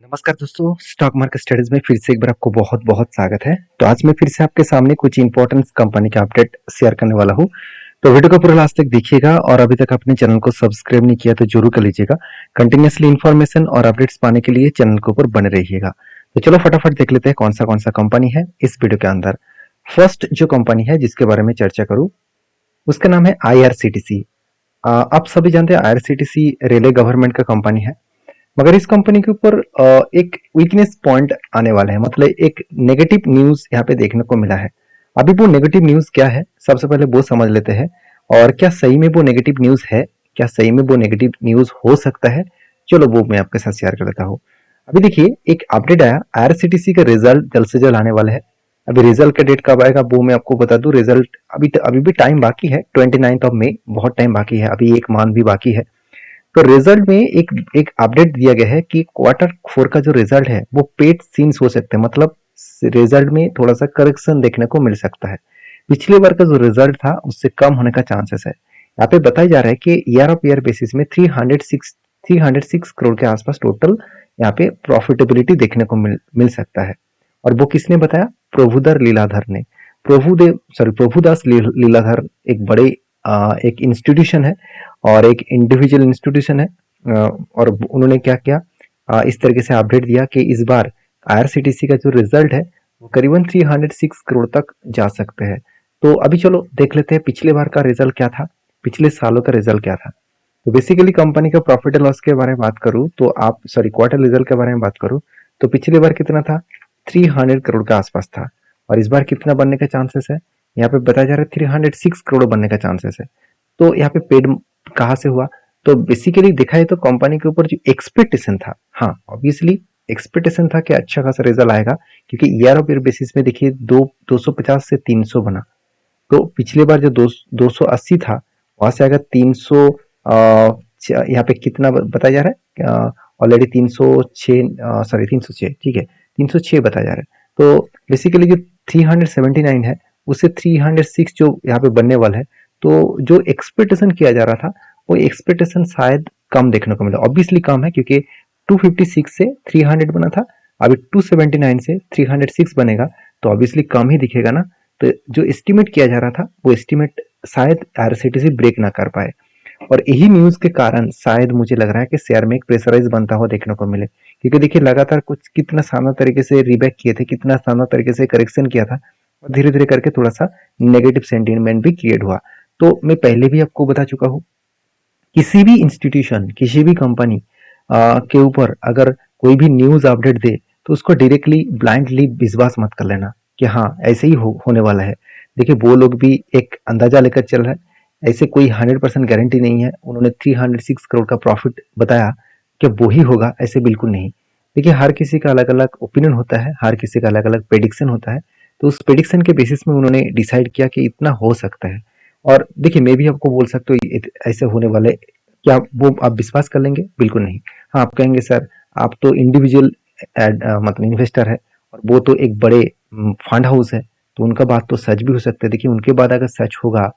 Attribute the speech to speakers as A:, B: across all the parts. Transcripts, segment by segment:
A: नमस्कार दोस्तों, stock market studies में फिर से एक बार आपको बहुत बहुत स्वागत है। तो आज मैं फिर से आपके सामने कुछ इंपॉर्टेंट कंपनी का अपडेट शेयर करने वाला हूँ। तो वीडियो को पूरा लास्ट तक देखिएगा और अभी तक अपने चैनल को सब्सक्राइब नहीं किया तो जरूर कर लीजिएगा। कंटिन्यूसली इन्फॉर्मेशन और अपडेट्स पाने के लिए चैनल के ऊपर बने रहिएगा। तो चलो फटाफट देख लेते हैं कौन सा कंपनी है इस वीडियो के अंदर। फर्स्ट जो कंपनी है जिसके बारे में चर्चा करूँ उसका नाम है IRCTC। आप सभी जानते हैं IRCTC रेलवे गवर्नमेंट का कंपनी है, मगर इस कंपनी के ऊपर एक वीकनेस पॉइंट आने वाला है, मतलब एक नेगेटिव न्यूज यहाँ पे देखने को मिला है। अभी वो नेगेटिव न्यूज क्या है सबसे पहले वो समझ लेते हैं, और क्या सही में वो नेगेटिव न्यूज है, क्या सही में वो नेगेटिव न्यूज हो सकता है। चलो वो मैं आपके साथ शेयर कर लेता हूँ। अभी देखिए एक अपडेट आया, IRCTC का रिजल्ट जल्द से जल्द आने वाला है। अभी रिजल्ट का डेट कब आएगा वो मैं आपको बता दूं। रिजल्ट अभी भी टाइम बाकी है, 29 मई, बहुत टाइम बाकी है, अभी एक मंथ भी बाकी है। तो रिजल्ट में एक एक अपडेट दिया गया है कि क्वार्टर 4 का जो रिजल्ट है वो पेट सीन्स हो सकते हैं, मतलब रिजल्ट में थोड़ा सा करेक्शन देखने को मिल सकता है। पिछले बार का जो रिजल्ट था उससे कम होने का चांसेस है। यहाँ पे बताया जा रहा है कि ईयर ऑफ ईयर बेसिस में 306 करोड़ के आसपास टोटल यहाँ पे प्रॉफिटेबिलिटी देखने को मिल सकता है। और वो किसने बताया? प्रभुदर लीलाधर ने। प्रभुदास लीलाधर एक बड़े एक इंस्टीट्यूशन है और एक इंडिविजुअल इंस्टीट्यूशन है। और उन्होंने क्या किया, इस तरीके से अपडेट दिया कि इस बार IRCTC का जो रिजल्ट है वो करीबन 306 करोड़ तक जा सकते हैं। तो अभी चलो देख लेते हैं पिछले बार का रिजल्ट क्या था, पिछले सालों का रिजल्ट क्या था। तो बेसिकली कंपनी का प्रॉफिट एंड लॉस के बारे में बात करूं तो क्वार्टर रिजल्ट के बारे में बात करूं तो पिछली बार कितना था? 300 करोड़ के आसपास था। और इस बार कितना बनने का चांसेस है? यहाँ पे बताया जा रहा है 306 करोड़ बनने का चांसेस है। तो यहाँ पे पेड कहाँ से हुआ? तो बेसिकली देखा है तो कंपनी के ऊपर जो एक्सपेक्टेशन था, हाँ ऑब्वियसली एक्सपेक्टेशन था कि अच्छा खासा रिजल्ट आएगा, क्योंकि ईयर ऑफ ईयर बेसिस में देखिए 250 से 300 बना। तो पिछले बार जो 280 था वहां से अगर 300, यहाँ पे कितना बताया जा रहा है? ऑलरेडी 306, सॉरी 306, ठीक है 306 बताया जा रहा है। तो बेसिकली जो 379 है उससे 306 जो यहाँ पे बनने वाला है, तो जो एक्सपेक्टेशन किया जा रहा था वो एक्सपेक्टेशन शायद कम देखने को मिला। ऑब्वियसली कम है क्योंकि 256 से 300 बना था, अभी 279 से 306 बनेगा, तो ऑब्वियसली कम ही दिखेगा ना। तो जो एस्टिमेट किया जा रहा था वो एस्टिमेट शायद IRCTC ब्रेक ना कर पाए, और यही न्यूज के कारण शायद मुझे लग रहा है कि शेयर में एक प्रेशराइज बनता हुआ देखने को मिले। क्योंकि देखिए लगातार कुछ कितना शानदार तरीके से रिबैक किए थे, कितना शानदार तरीके से करेक्शन किया था, और धीरे धीरे करके थोड़ा सा नेगेटिव सेंटीमेंट भी क्रिएट हुआ। तो मैं पहले भी आपको बता चुका हूँ, किसी भी इंस्टीट्यूशन किसी भी कंपनी के ऊपर अगर कोई भी न्यूज अपडेट दे तो उसको डायरेक्टली ब्लाइंडली विश्वास मत कर लेना कि हाँ ऐसे ही होने वाला है। देखिए वो लोग भी एक अंदाजा लेकर चल रहे हैं, ऐसे कोई 100% गारंटी नहीं है। उन्होंने 306 करोड़ का प्रॉफिट बताया कि वो ही होगा, ऐसे बिल्कुल नहीं। देखिए हर किसी का अलग अलग ओपिनियन होता है, हर किसी का अलग अलग प्रेडिक्शन होता है। तो उस प्रेडिक्शन के बेसिस में उन्होंने डिसाइड किया कि इतना हो सकता है। और देखिए मैं भी आपको बोल सकता हूँ ऐसे होने वाले, क्या वो आप विश्वास कर लेंगे? बिल्कुल नहीं। हाँ आप कहेंगे सर आप तो इंडिविजुअल मतलब इन्वेस्टर है, और वो तो एक बड़े फंड हाउस है, तो उनका बात तो सच भी हो सकता है। देखिए उनके बाद अगर सच होगा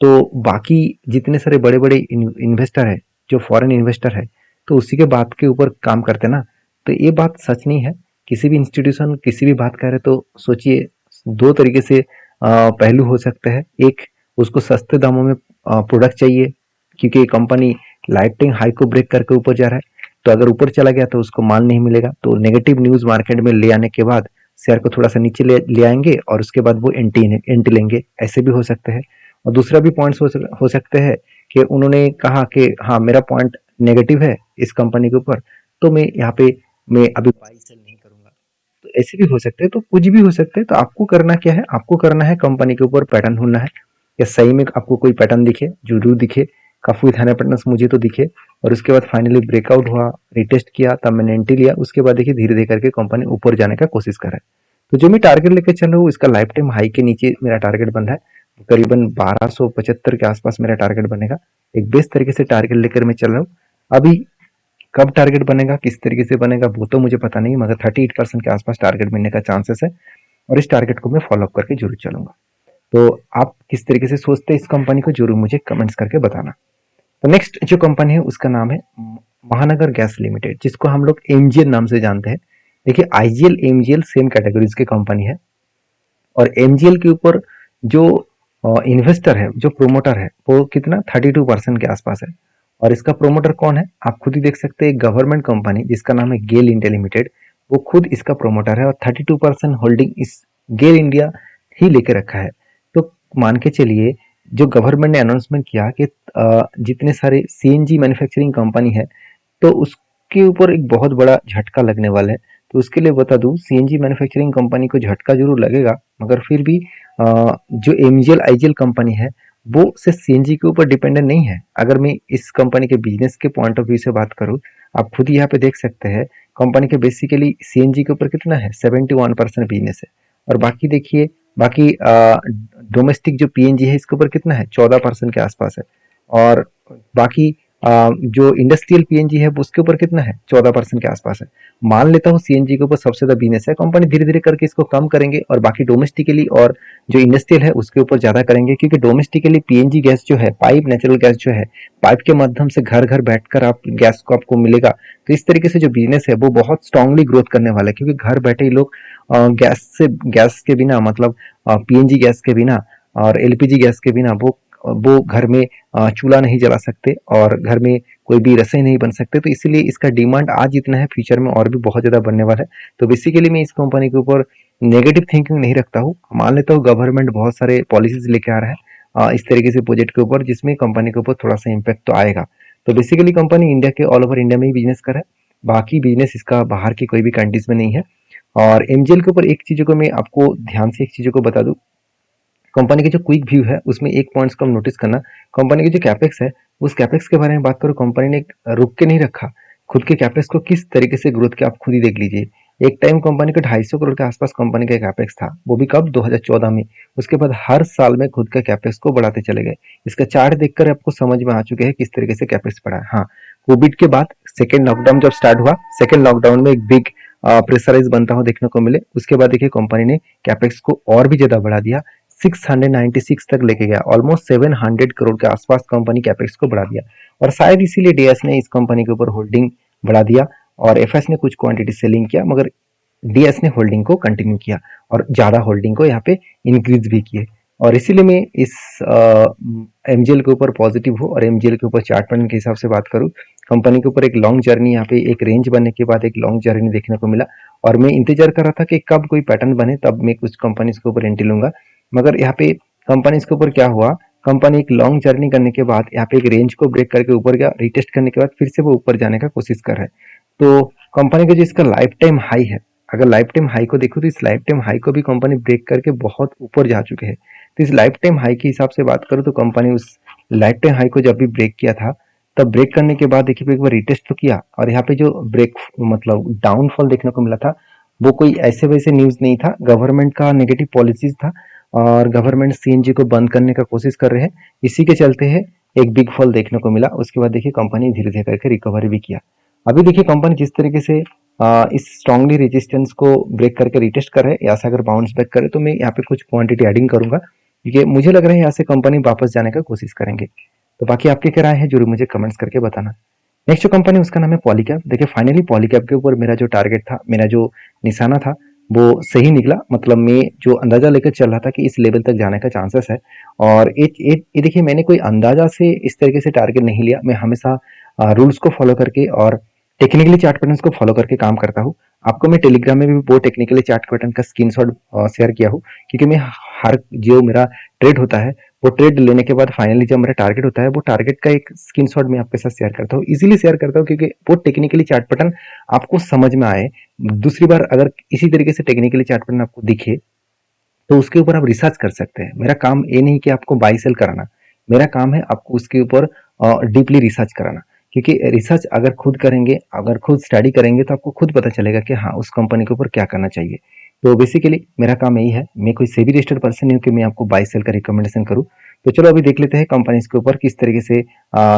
A: तो बाकी जितने सारे बड़े बड़े इन्वेस्टर है, जो फॉरेन इन्वेस्टर है, तो उसी के बात के ऊपर काम करते ना। तो ये बात सच नहीं है। किसी भी इंस्टीट्यूशन किसी भी बात करे तो सोचिए, दो तरीके से पहलू हो सकते हैं। एक, उसको सस्ते दामों में प्रोडक्ट चाहिए क्योंकि कंपनी लाइफ टाइम हाई को ब्रेक करके ऊपर जा रहा है, तो अगर ऊपर चला गया तो उसको माल नहीं मिलेगा, तो नेगेटिव न्यूज मार्केट में ले आने के बाद शेयर को थोड़ा सा नीचे ले आएंगे और उसके बाद वो एंट्री लेंगे, ऐसे भी हो सकते हैं। और दूसरा भी पॉइंट हो सकते हैं कि उन्होंने कहा कि हाँ मेरा पॉइंट नेगेटिव है इस कंपनी के ऊपर, तो मैं यहाँ पे मैं अभी बाई सेल नहीं करूंगा। तो ऐसे भी हो सकते हैं, तो कुछ भी हो सकते हैं। तो आपको करना क्या है? आपको करना है कंपनी के ऊपर पैटर्न ढूंढना है, या सही में आपको कोई पैटर्न दिखे, जरूर दिखे, काफी थाना पैटर्न मुझे तो दिखे, और उसके बाद फाइनली ब्रेकआउट हुआ, रिटेस्ट किया, तब मैंने एंट्री लिया। उसके बाद देखिए धीरे धीरे करके कंपनी ऊपर जाने का कोशिश कर रहा है। तो जो मैं टारगेट लेकर चल रहा हूँ इसका लाइफ टाइम हाई के नीचे मेरा टारगेट बन रहा है, करीबन 1275 के आसपास मेरा टारगेट बनेगा। एक बेस्ट तरीके से टारगेट लेकर मैं चल रहा हूँ। अभी कब टारगेट बनेगा, किस तरीके से बनेगा वो तो मुझे पता नहीं, मगर 38% के आसपास टारगेट मिलने का चांसेस है, और इस टारगेट को मैं फॉलो अप करके जरूर चलूंगा। तो आप किस तरीके से सोचते हैं इस कंपनी को, जरूर मुझे कमेंट्स करके बताना। तो नेक्स्ट जो कंपनी है उसका नाम है महानगर गैस लिमिटेड, जिसको हम लोग एमजीएल नाम से जानते हैं। देखिए आईजीएल एमजीएल सेम कैटेगरीज की कंपनी है, और एमजीएल के ऊपर जो इन्वेस्टर है, जो प्रोमोटर है, वो कितना 32% के आसपास है। और इसका प्रोमोटर कौन है आप खुद ही देख सकते हैं, गवर्नमेंट कंपनी जिसका नाम है गेल इंडिया लिमिटेड, वो खुद इसका प्रोमोटर है और 32% होल्डिंग इस गेल इंडिया ही लेके रखा है। तो मान के चलिए जो गवर्नमेंट ने अनाउंसमेंट किया कि जितने सारे सीएनजी मैन्युफैक्चरिंग कंपनी है, तो उसके ऊपर एक बहुत बड़ा झटका लगने वाला है। तो उसके लिए बता दूं, सीएनजी मैन्युफैक्चरिंग कंपनी को झटका जरूर लगेगा, मगर फिर भी जो एमजीएल आईजीएल कंपनी है वो सिर्फ सीएनजी के ऊपर डिपेंडेंट नहीं है। अगर मैं इस कंपनी के बिजनेस के पॉइंट ऑफ व्यू से बात करूं, आप खुद यहाँ पे देख सकते हैं कंपनी के बेसिकली सीएनजी के ऊपर कितना है, 71% बिजनेस है। और बाकी देखिए, बाकी डोमेस्टिक जो पीएनजी है इसके ऊपर कितना है, 14% के आसपास है। और बाकी जो इंडस्ट्रियल पीएनजी है उसके ऊपर कितना है, 14% के आसपास है। मान लेता हूँ सीएनजी के ऊपर सबसे ज्यादा बिजनेस है, कंपनी धीरे धीरे करके इसको कम करेंगे और बाकी डोमेस्टिकली और जो इंडस्ट्रियल है उसके ऊपर ज्यादा करेंगे, क्योंकि डोमेस्टिकली पीएनजी गैस जो है, पाइप नेचुरल गैस जो है, पाइप के माध्यम से घर घर बैठकर आप गैस को आपको मिलेगा। तो इस तरीके से जो बिजनेस है वो बहुत स्ट्रांगली ग्रोथ करने वाला है, क्योंकि घर बैठे ही लोग गैस के बिना, मतलब पीएनजी गैस के बिना और एलपीजी गैस के बिना वो घर में चूल्हा नहीं जला सकते और घर में कोई भी रसोई नहीं बन सकते। तो इसीलिए इसका डिमांड आज इतना है, फ्यूचर में और भी बहुत ज्यादा बनने वाला है। तो बेसिकली मैं इस कंपनी के ऊपर नेगेटिव थिंकिंग नहीं रखता हूँ। मान लेता हूँ गवर्नमेंट बहुत सारे पॉलिसीज लेके आ रहा है इस तरीके से प्रोजेक्ट के ऊपर, जिसमें कंपनी के ऊपर थोड़ा सा इम्पैक्ट तो आएगा। तो बेसिकली कंपनी इंडिया के ऑल ओवर इंडिया में ही बिजनेस कर रहा है, बाकी बिजनेस इसका बाहर की कोई भी कंट्रीज में नहीं है। और एमजीएल के ऊपर एक चीजों को मैं आपको ध्यान से एक चीजों को बता दूं, कंपनी के जो क्विक व्यू है उसमें एक पॉइंट्स को हम नोटिस करना, कंपनी की जो कैपेक्स है उस कैपेक्स के बारे में बात करो, कंपनी ने रुक के नहीं रखा, खुद के कैपेक्स को किस तरीके से ग्रोथ किया आप खुद ही देख लीजिए। एक टाइम कंपनी का 250 करोड़ के आसपास कंपनी का कैपेक्स था, वो भी कब, 2014 में। उसके बाद हर साल में खुद का कैपेक्स को बढ़ाते चले गए। इसका चार्ट देखकर आपको समझ में आ चुके हैं किस तरीके से कैपेक्स बढ़ा है। हाँ, कोविड के बाद सेकेंड लॉकडाउन जब स्टार्ट हुआ, सेकेंड लॉकडाउन में एक बिग प्रेशराइज बनता हुआ देखने को मिले, उसके बाद देखिए कंपनी ने कैपेक्स को और भी ज्यादा बढ़ा दिया, 696 तक लेके गया, ऑलमोस्ट 700 करोड़ के आसपास कंपनी कैपेक्स को बढ़ा दिया। और शायद इसीलिए डीएस ने इस कंपनी के ऊपर होल्डिंग बढ़ा दिया और एफएस ने कुछ क्वांटिटी सेलिंग किया, मगर डीएस ने होल्डिंग को कंटिन्यू किया और ज्यादा होल्डिंग को यहाँ पे इंक्रीज भी किए। और इसीलिए मैं इस एमजीएल के ऊपर पॉजिटिव हूँ। और एमजीएल के ऊपर चार्ट पैटर्न के हिसाब से बात करूँ, कंपनी के ऊपर एक लॉन्ग जर्नी, यहाँ पे एक रेंज बनने के बाद एक लॉन्ग जर्नी देखने को मिला। और मैं इंतजार कर रहा था कि कब कोई पैटर्न बने तब मैं कुछ कंपनीज के ऊपर एंट्री लूंगा, मगर यहाँ पे कंपनीज के ऊपर क्या हुआ, कंपनी एक लॉन्ग जर्नी करने के बाद यहाँ पे एक रेंज को ब्रेक करके ऊपर गया, रिटेस्ट करने के बाद फिर से वो ऊपर जाने का कोशिश कर रहा है। तो कंपनी का जो इसका लाइफ टाइम हाई है, अगर लाइफ टाइम हाई को देखो तो इस लाइफ टाइम हाई को भी कंपनी ब्रेक करके बहुत ऊपर जा चुके हैं। तो इस लाइफ टाइम हाई के हिसाब से बात करूँ तो कंपनी उस लाइफ टाइम हाई को जब भी ब्रेक किया था, तब ब्रेक करने के बाद देखिए एक बार रिटेस्ट तो किया, और यहाँ पे जो ब्रेक मतलब डाउनफॉल देखने को मिला था वो कोई ऐसे वैसे न्यूज नहीं था, गवर्नमेंट का नेगेटिव पॉलिसीज था और गवर्नमेंट सीएनजी को बंद करने का कोशिश कर रहे हैं, इसी के चलते है एक बिग फॉल देखने को मिला। उसके बाद देखिए कंपनी धीरे धीरे करके रिकवरी भी किया। अभी देखिए कंपनी जिस तरीके से इस स्ट्रांगली रेजिस्टेंस को ब्रेक करके रिटेस्ट कर रहे हैं, यहाँ से अगर बाउंस बैक करे तो मैं यहाँ पे कुछ क्वांटिटी एडिंग करूंगा, क्योंकि मुझे लग रहा है यहाँ से कंपनी वापस जाने का कोशिश करेंगे। तो बाकी आपकी क्या राय है जरूर मुझे कमेंट्स करके बताना। नेक्स्ट जो कंपनी उसका नाम है पॉलीकैब। देखिए फाइनली पॉलीकैब के ऊपर मेरा जो टारगेट था, मेरा जो निशाना था वो सही निकला, मतलब मैं जो अंदाजा लेकर चल रहा था कि इस लेवल तक जाने का चांसेस है। और ये देखिए मैंने कोई अंदाजा से इस तरीके से टारगेट नहीं लिया, मैं हमेशा रूल्स को फॉलो करके और टेक्निकली चार्ट पैटर्न्स को फॉलो करके काम करता हूँ। आपको मैं टेलीग्राम में भी वो टेक्निकली चार्ट पैटर्न का स्क्रीनशॉट शेयर किया हूँ, क्योंकि मैं हर जो मेरा ट्रेड होता है वो ट्रेड लेने के बाद फाइनली जब मेरा टारगेट होता है वो टारगेट का एक स्क्रीनशॉट मैं आपके साथ शेयर करता हूँ, इजीली शेयर करता हूँ, क्योंकि वो टेक्निकली चार्ट पैटर्न आपको समझ में आए। दूसरी बार अगर इसी तरीके से टेक्निकली चार्ट पैटर्न आपको दिखे तो उसके ऊपर आप रिसर्च कर सकते हैं। मेरा काम ये नहीं कि आपको बाई सेल कराना, मेरा काम है आपको उसके ऊपर डीपली रिसर्च कराना, क्योंकि रिसर्च अगर खुद करेंगे, अगर खुद स्टडी करेंगे तो आपको खुद पता चलेगा कि हाँ उस कंपनी के ऊपर क्या करना चाहिए। तो बेसिकली मेरा काम यही है, मैं कोई सेबी रजिस्टर्ड पर्सन नहीं हूँ कि मैं आपको बाई सेल का रिकमेंडेशन करूँ। तो चलो अभी देख लेते हैं कंपनीज के ऊपर किस तरीके से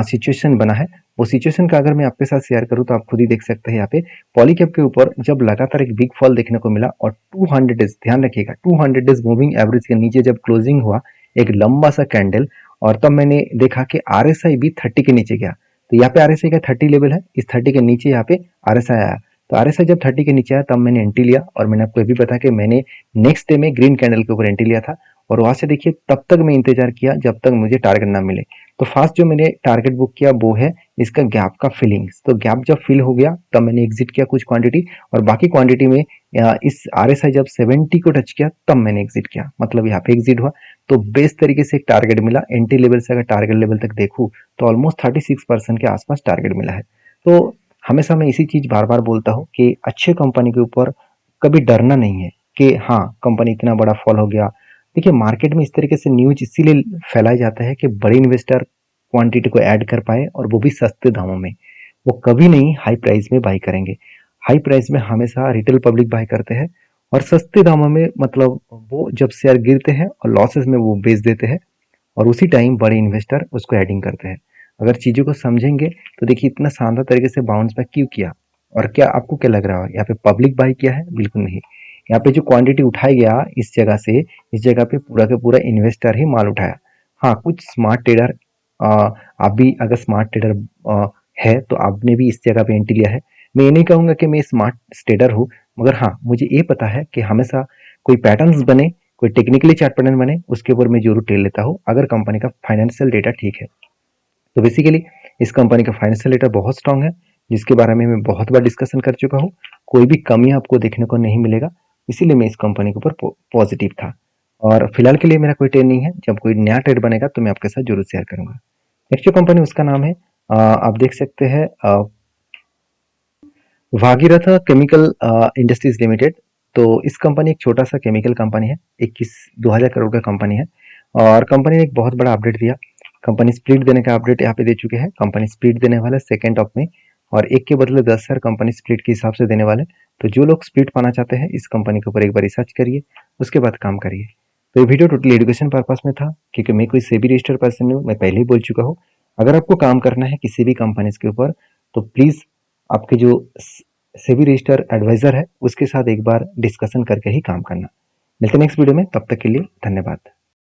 A: सिचुएशन बना है। वो सिचुएशन का अगर मैं आपके साथ शेयर करूँ तो आप खुद ही देख सकते हैं। यहाँ पे पॉलीकैब के ऊपर जब लगातार एक बिग फॉल देखने को मिला और 200 डेज, ध्यान रखिएगा 200 डेज मूविंग एवरेज के नीचे जब क्लोजिंग हुआ एक लंबा सा कैंडल, और तब मैंने देखा कि आरएसआई भी 30 के नीचे गया। तो यहाँ पे RSI का 30 लेवल है, इस 30 के नीचे यहाँ पे RSI आया। तो RSI जब 30 के नीचे आया तब मैंने एंट्री लिया, और मैंने आपको ये भी बताया कि मैंने नेक्स्ट डे में ग्रीन कैंडल के ऊपर एंट्री लिया था, और वहां से देखिए तब तक मैं इंतजार किया जब तक मुझे टारगेट ना मिले। तो फास्ट जो मैंने टारगेट बुक किया वो है इसका गैप का फिलिंग्स। तो गैप जब फिल हो गया तब मैंने एग्जिट किया कुछ क्वांटिटी, और बाकी क्वांटिटी में इस RSI जब 70 को टच किया तब मैंने एग्जिट किया, मतलब यहाँ पे एग्जिट हुआ। तो बेस्ट तरीके से एक टारगेट मिला। एंट्री लेवल से अगर टारगेट लेवल तक देखूँ तो ऑलमोस्ट 36% के आसपास टारगेट मिला है। तो हमेशा मैं इसी चीज बार बार बोलता हूँ कि अच्छे कंपनी के ऊपर कभी डरना नहीं है कि हाँ कंपनी इतना बड़ा फॉल हो गया। देखिए मार्केट में इस तरीके से न्यूज इसीलिए फैलाया जाता है कि बड़े इन्वेस्टर क्वांटिटी को ऐड कर पाए, और वो भी सस्ते दामों में। वो कभी नहीं हाई प्राइस में बाई करेंगे। हाई प्राइस में हमेशा रिटेल पब्लिक बाई करते हैं, और सस्ते दामों में मतलब वो जब शेयर गिरते हैं और लॉसेस में वो बेच देते हैं, और उसी टाइम बड़े इन्वेस्टर उसको एडिंग करते हैं। अगर चीज़ों को समझेंगे तो देखिए इतना शानदार तरीके से बाउंस बैक क्यों किया। और क्या आपको क्या लग रहा है यहाँ पे पब्लिक बाई किया है? बिल्कुल नहीं। यहाँ पे जो क्वांटिटी उठाया गया इस जगह से, इस जगह पे पूरा का पूरा इन्वेस्टर ही माल उठाया। हाँ कुछ स्मार्ट ट्रेडर, आप भी अगर स्मार्ट ट्रेडर है तो आपने भी इस जगह पे एंट्री लिया है। मैं ये नहीं कहूँगा कि मैं स्मार्ट ट्रेडर हूँ, मगर हाँ मुझे ये पता है कि हमेशा कोई पैटर्न्स बने, कोई टेक्निकली चार्ट पैटर्न बने, उसके ऊपर मैं जरूर ट्रेड लेता हूँ अगर कंपनी का फाइनेंशियल डेटा ठीक है। तो बेसिकली इस कंपनी का फाइनेंशियल डेटा बहुत स्ट्रांग है, जिसके बारे में मैं बहुत बार डिस्कशन कर चुका हूँ। कोई भी कमी आपको देखने को नहीं मिलेगा, इसीलिए मैं इस कंपनी के ऊपर पॉजिटिव था। और फिलहाल के लिए मेरा कोई ट्रेड नहीं है, जब कोई नया ट्रेड बनेगा तो मैं आपके साथ जरूर शेयर करूंगा। नेक्स्ट जो कंपनी उसका नाम है आप देख सकते हैं भागीरथ केमिकल इंडस्ट्रीज लिमिटेड। तो इस कंपनी एक छोटा सा केमिकल कंपनी है, 21-2000 करोड़ का कंपनी है, और कंपनी ने एक बहुत बड़ा अपडेट दिया। कंपनी स्प्लिट देने का अपडेट यहाँ पे दे चुके हैं। कंपनी स्प्लिट देने वाला है 2 में, और एक के बदले 10 कंपनी स्प्लिट के हिसाब से देने वाले। तो जो लोग स्प्लिट पाना चाहते हैं इस कंपनी के ऊपर एक बार रिसर्च करिए, उसके बाद काम करिए। तो ये वीडियो टोटली एजुकेशन पर्पस में था, क्योंकि मैं कोई सेबी रजिस्टर्ड पर्सन नहीं हूँ, मैं पहले ही बोल चुका हूँ। अगर आपको काम करना है किसी भी कंपनी के ऊपर तो प्लीज आपके जो सेबी रजिस्टर एडवाइजर है उसके साथ एक बार डिस्कशन करके ही काम करना। मिलते हैं नेक्स्ट वीडियो में, तब तक के लिए धन्यवाद।